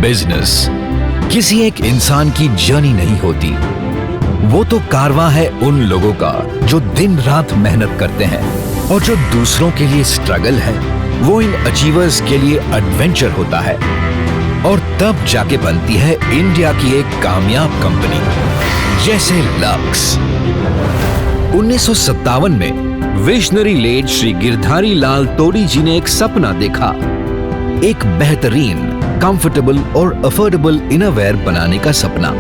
Business किसी एक इंसान की जर्नी नहीं होती, वो तो कारवां है उन लोगों का जो दिन रात मेहनत करते हैं, और जो दूसरों के लिए स्ट्रगल है वो इन अचीवर्स के लिए एडवेंचर होता है। और तब जाके बनती है इंडिया की एक कामयाब कंपनी जैसे लक्स। 1957 में विजनरी लेट श्री गिरधारी लाल तोड़ी जी ने एक सपना देखा, एक बेहतरीन, कंफर्टेबल और अफोर्डेबल इनरवेयर बनाने का सपना।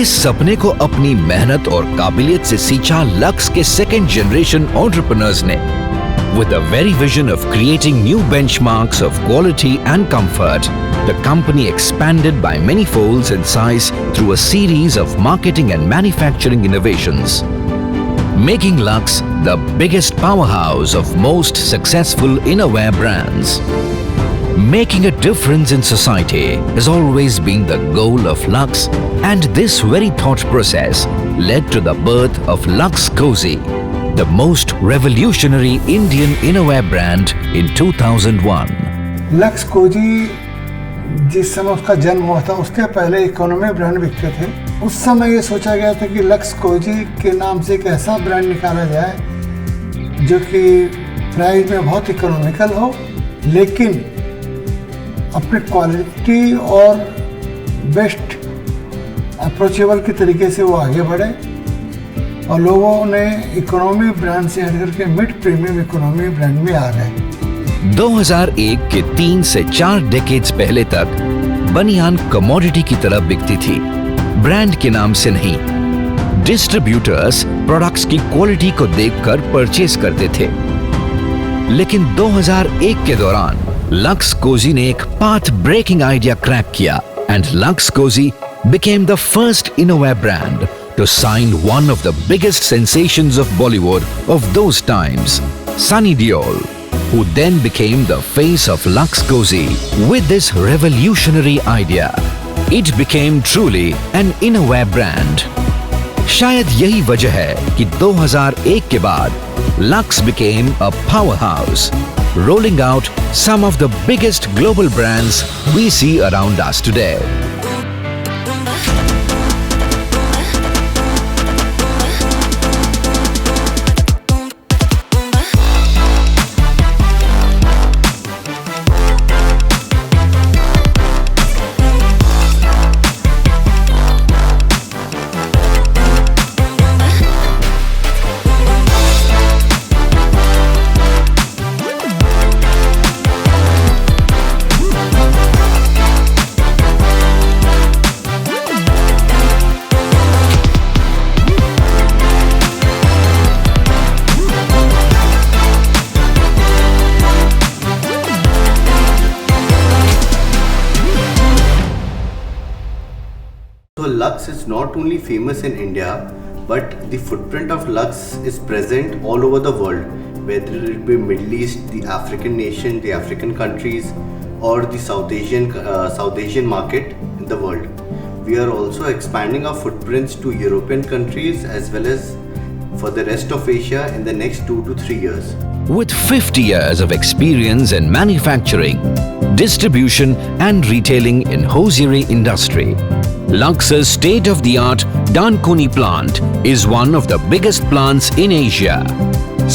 इस सपने को अपनी मेहनत और काबिलियत से सींचा लक्स के सेकेंड जनरेशन एंटरप्रेन्योर्स ने। With a very vision of creating new benchmarks of quality and comfort, the company expanded by many folds in size through a series of marketing and manufacturing innovations, making Lux the biggest powerhouse of most successful innerwear brands. Making a difference in society has always been the goal of Lux, and this very thought process led to the birth of Lux Cozy, the most revolutionary Indian innerwear brand in 2001. Lux Cozi जिस समय उसका जन्म हुआ था उसके पहले economy brand बिकते थे। उस समय ये सोचा गया था कि लक्स कोजी के नाम से एक ऐसा ब्रांड निकाला जाए जो कि प्राइस में बहुत इकोनॉमिकल हो, लेकिन अपने क्वालिटी और बेस्ट अप्रोचेबल के तरीके से वो आगे बढ़े, और लोगों ने इकोनॉमी ब्रांड से हटकर के मिड प्रीमियम इकोनॉमी ब्रांड में आ गए। 2001 के 3 से 4 डेकेड्स पहले तक बनियान कमोडिटी की तरह बिकती थी, ब्रांड के नाम से नहीं। डिस्ट्रीब्यूटर्स प्रोडक्ट्स की क्वालिटी को देखकर परचेज करते थे। लेकिन 2001 के दौरान लक्स कोजी ने एक पाथ ब्रेकिंग आइडिया क्रैक किया, and Lux Cozi became the first innerwear brand to sign one of the biggest sensations of Bollywood of those times, Sunny Deol, who then became the face of Lux Cozy. With this revolutionary idea, it became truly an innerwear brand. शायद यही वजह है कि 2001 के बाद Lux became a powerhouse, rolling out some of the biggest global brands we see around us today. So Lux is not only famous in India, but the footprint of Lux is present all over the world, whether it be Middle East, the African nation, the African countries, or the South Asian market in the world. We are also expanding our footprints to European countries as well as for the rest of Asia in the next 2 to 3 years. With 50 years of experience in manufacturing, distribution and retailing in hosiery industry, Lux's state-of-the-art Dankuni plant is one of the biggest plants in Asia.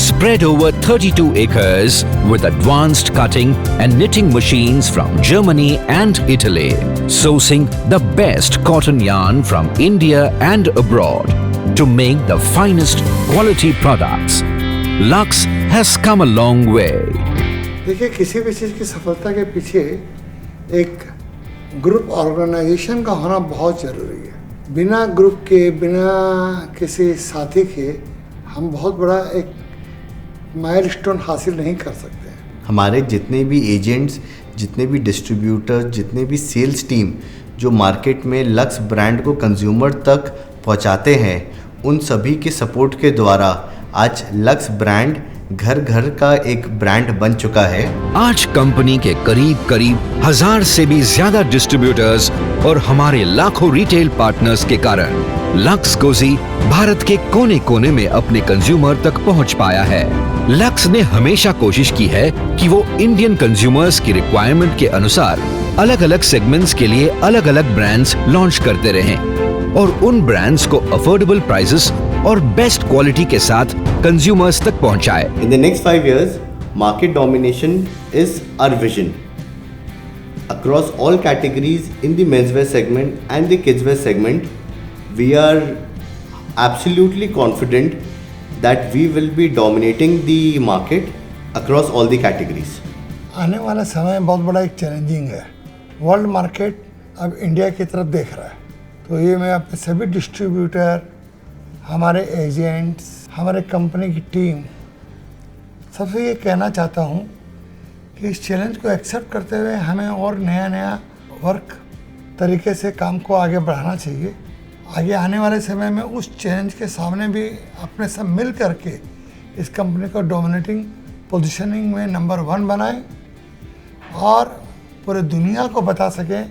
Spread over 32 acres with advanced cutting and knitting machines from Germany and Italy, sourcing the best cotton yarn from India and abroad to make the finest quality products. Lux has come a long way. देखिए, किसी भी चीज़ की सफलता के पीछे एक group organisation का होना बहुत ज़रूरी है। बिना ग्रुप के, बिना किसी साथी के हम बहुत बड़ा एक माइलस्टोन हासिल नहीं कर सकते हैं। हमारे जितने भी एजेंट्स, जितने भी डिस्ट्रीब्यूटर, जितने भी सेल्स टीम जो मार्केट में लक्स ब्रांड को कंज्यूमर तक पहुंचाते हैं, उन सभी के सपोर्ट के द्वारा आज लक्स ब्रांड घर घर का एक ब्रांड बन चुका है। आज कंपनी के करीब 1000 से भी ज्यादा डिस्ट्रीब्यूटर्स और हमारे लाखों रिटेल पार्टनर्स के कारण लक्स कोजी भारत के कोने कोने में अपने कंज्यूमर तक पहुंच पाया है। लक्स ने हमेशा कोशिश की है कि वो इंडियन कंज्यूमर्स की रिक्वायरमेंट के अनुसार अलग अलग सेगमेंट्स के लिए अलग अलग ब्रांड्स लॉन्च करते रहें और उन ब्रांड्स को अफोर्डेबल प्राइसेस और बेस्ट क्वालिटी के साथ कंज्यूमर्स तक पहुंचाए। In the next 5 years, market domination is our vision. Across all categories in the menswear segment and the kidswear segment, we are absolutely confident that we will be dominating the market across all the categories. आने वाला समय बहुत बड़ा एक challenging है। World market अब India की तरफ देख रहा है, तो ये मैं अपने सभी डिस्ट्रीब्यूटर, हमारे एजेंट्स, हमारे कंपनी की टीम सबसे ये कहना चाहता हूँ कि इस चैलेंज को एक्सेप्ट करते हुए हमें और नया वर्क तरीके से काम को आगे बढ़ाना चाहिए। आगे आने वाले समय में उस चैलेंज के सामने भी अपने सब मिल करके इस कंपनी को डोमिनेटिंग पोजीशनिंग में नंबर 1 बनाएं और पूरे दुनिया को बता सकें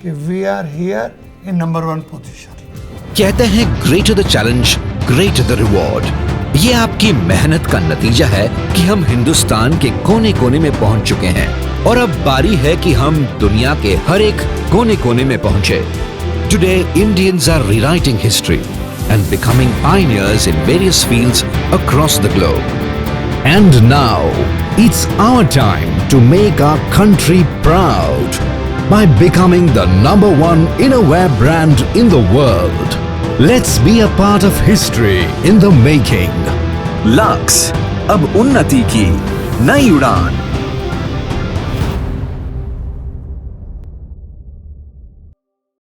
कि we are here in number 1 position. कहते हैं greater the challenge greater the reward. ये आपकी मेहनत का नतीजा है कि हम हिंदुस्तान के कोने कोने में पहुंच चुके हैं और अब बारी है कि हम दुनिया के हर एक कोने कोने में पहुंचे। Today, Indians are rewriting history and becoming pioneers in various fields across the globe. And now, it's our time to make our country proud by becoming the #1 innerwear brand in the world. Let's be a part of history in the making. Lux अब उन्नति की नई उड़ान।